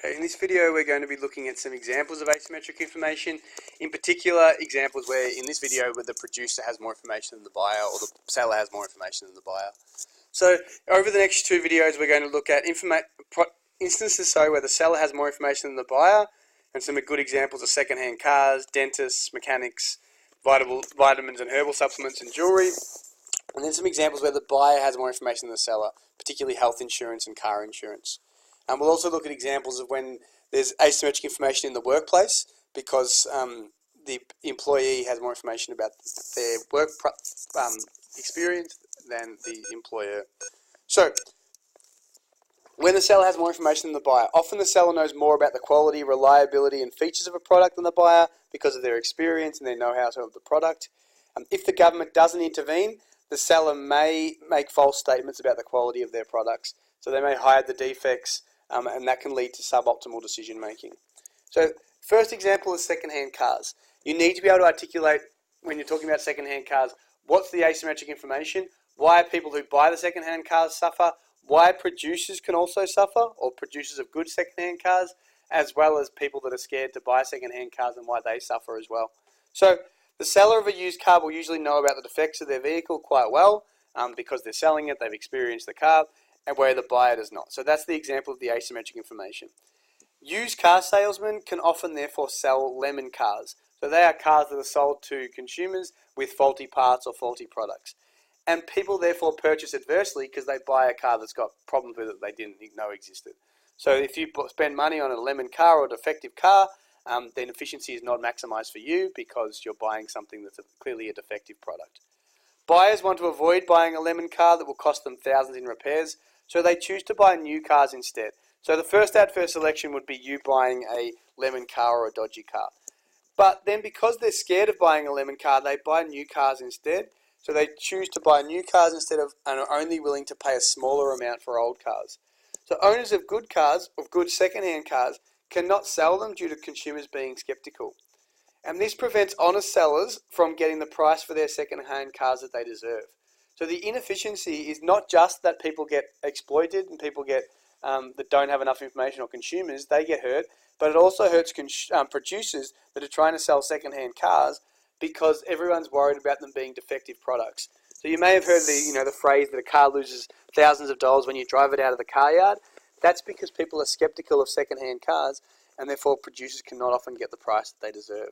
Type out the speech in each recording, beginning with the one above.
Okay, in this video we're going to be looking at some examples of asymmetric information. In particular, examples where in this video where the producer has more information than the buyer or the seller has more information than the buyer. So over the next two videos we're going to look at instances where the seller has more information than the buyer, and some good examples of second-hand cars, dentists, mechanics, vitamins and herbal supplements and jewellery. And then some examples where the buyer has more information than the seller, particularly health insurance and car insurance. And we'll also look at examples of when there's asymmetric information in the workplace because the employee has more information about their work experience than the employer. So, when the seller has more information than the buyer, often the seller knows more about the quality, reliability and features of a product than the buyer because of their experience and their know-how of the product. If the government doesn't intervene, the seller may make false statements about the quality of their products. So they may hide the defects, and that can lead to suboptimal decision making. So first example is second-hand cars. You need to be able to articulate, when you're talking about second-hand cars, what's the asymmetric information, why people who buy the second-hand cars suffer, why producers can also suffer, or producers of good second-hand cars, as well as people that are scared to buy second-hand cars and why they suffer as well. So the seller of a used car will usually know about the defects of their vehicle quite well because they're selling it, they've experienced the car, and where the buyer does not. So that's the example of the asymmetric information. Used car salesmen can often therefore sell lemon cars. So they are cars that are sold to consumers with faulty parts or faulty products. And people therefore purchase adversely because they buy a car that's got problems with it they didn't know existed. So if you spend money on a lemon car or a defective car, then efficiency is not maximized for you because you're buying something that's clearly a defective product. Buyers want to avoid buying a lemon car that will cost them thousands in repairs, so they choose to buy new cars instead. So the first adverse selection would be you buying a lemon car or a dodgy car. But then because they're scared of buying a lemon car, they buy new cars instead. So they choose to buy new cars instead of, and are only willing to pay a smaller amount for old cars. So owners of good cars, of good second-hand cars, cannot sell them due to consumers being skeptical. And this prevents honest sellers from getting the price for their second-hand cars that they deserve. So the inefficiency is not just that people get exploited and people get that don't have enough information, or consumers, they get hurt, but it also hurts producers that are trying to sell second-hand cars because everyone's worried about them being defective products. So you may have heard the phrase that a car loses thousands of dollars when you drive it out of the car yard. That's because people are skeptical of second-hand cars, and therefore producers cannot often get the price that they deserve.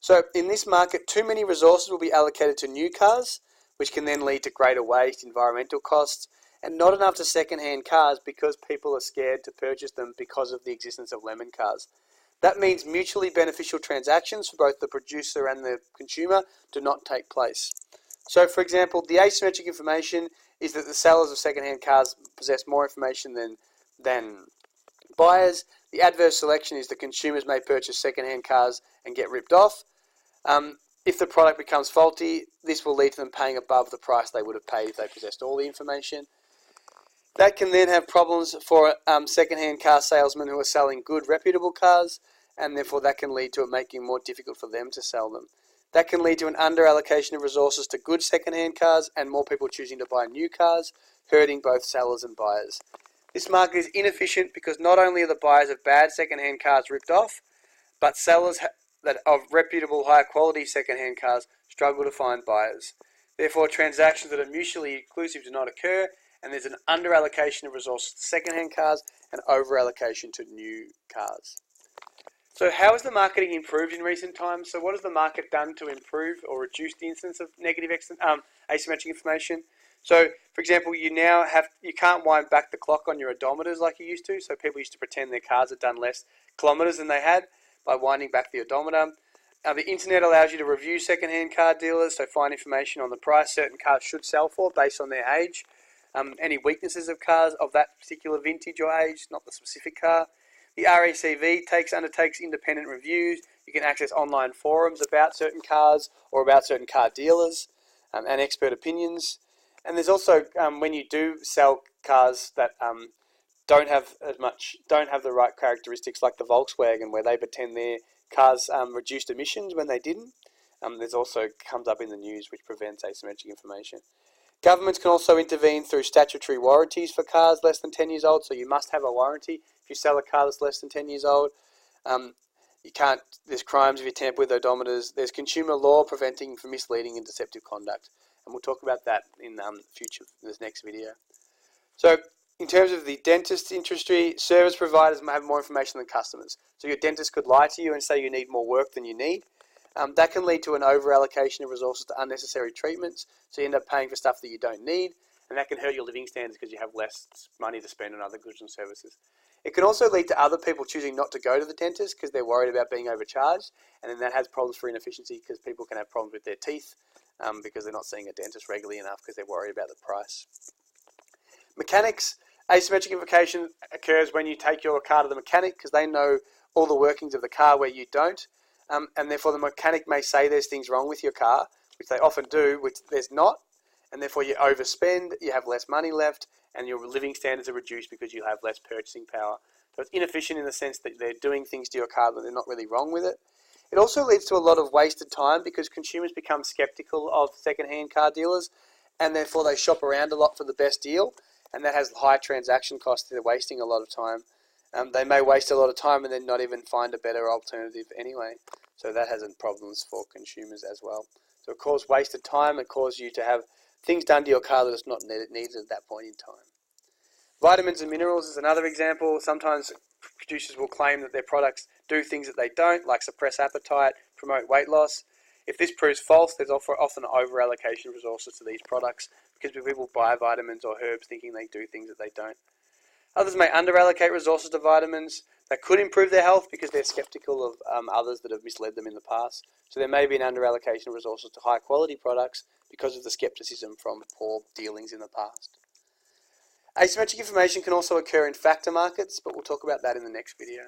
So in this market, too many resources will be allocated to new cars, which can then lead to greater waste, environmental costs, and not enough to second-hand cars because people are scared to purchase them because of the existence of lemon cars. That means mutually beneficial transactions for both the producer and the consumer do not take place. So, for example, the asymmetric information is that the sellers of second-hand cars possess more information than buyers. The adverse selection is that consumers may purchase second-hand cars and get ripped off. If the product becomes faulty, this will lead to them paying above the price they would have paid if they possessed all the information. That can then have problems for second-hand car salesmen who are selling good, reputable cars, and therefore that can lead to it making it more difficult for them to sell them. That can lead to an under-allocation of resources to good second-hand cars and more people choosing to buy new cars, hurting both sellers and buyers. This market is inefficient because not only are the buyers of bad second-hand cars ripped off, but sellers that of reputable, high-quality second-hand cars struggle to find buyers. Therefore, transactions that are mutually exclusive do not occur, and there's an under-allocation of resources to second-hand cars and over-allocation to new cars. So how has the marketing improved in recent times? So what has the market done to improve or reduce the instance of negative asymmetric information? So, for example, you can't wind back the clock on your odometers like you used to. So people used to pretend their cars had done less kilometres than they had by winding back the odometer. The internet allows you to review second-hand car dealers, so find information on the price certain cars should sell for based on their age, any weaknesses of cars of that particular vintage or age, not the specific car. The RACV undertakes independent reviews. You can access online forums about certain cars or about certain car dealers and expert opinions. And there's also when you do sell cars that don't have the right characteristics, like the Volkswagen, where they pretend their cars reduced emissions when they didn't. There's also comes up in the news which prevents asymmetric information. Governments can also intervene through statutory warranties for cars less than 10 years old, so you must have a warranty If you sell a car that's less than 10 years old, you can't. There's crimes if you tamper with odometers. There's consumer law preventing from misleading and deceptive conduct, and we'll talk about that in this next video. So, in terms of the dentist industry, service providers may have more information than customers. So your dentist could lie to you and say you need more work than you need. That can lead to an over-allocation of resources to unnecessary treatments, so you end up paying for stuff that you don't need, and that can hurt your living standards because you have less money to spend on other goods and services. It can also lead to other people choosing not to go to the dentist because they're worried about being overcharged, and then that has problems for inefficiency because people can have problems with their teeth because they're not seeing a dentist regularly enough because they're worried about the price. Mechanics, asymmetric information occurs when you take your car to the mechanic because they know all the workings of the car where you don't. And therefore the mechanic may say there's things wrong with your car, which they often do, which there's not, and therefore you overspend, you have less money left, and your living standards are reduced because you have less purchasing power. So it's inefficient in the sense that they're doing things to your car that they're not really wrong with it. It also leads to a lot of wasted time because consumers become skeptical of second-hand car dealers, and therefore they shop around a lot for the best deal, and that has high transaction costs. They're wasting a lot of time. They may waste a lot of time and then not even find a better alternative anyway. So that has problems for consumers as well. So it causes wasted time. It causes you to have things done to your car that is not needed at that point in time. Vitamins and minerals is another example. Sometimes producers will claim that their products do things that they don't, like suppress appetite, promote weight loss. If this proves false, there's often over-allocation of resources to these products because people buy vitamins or herbs thinking they do things that they don't. Others may under-allocate resources to vitamins that could improve their health because they're skeptical of others that have misled them in the past. So there may be an under-allocation of resources to high-quality products because of the skepticism from poor dealings in the past. Asymmetric information can also occur in factor markets, but we'll talk about that in the next video.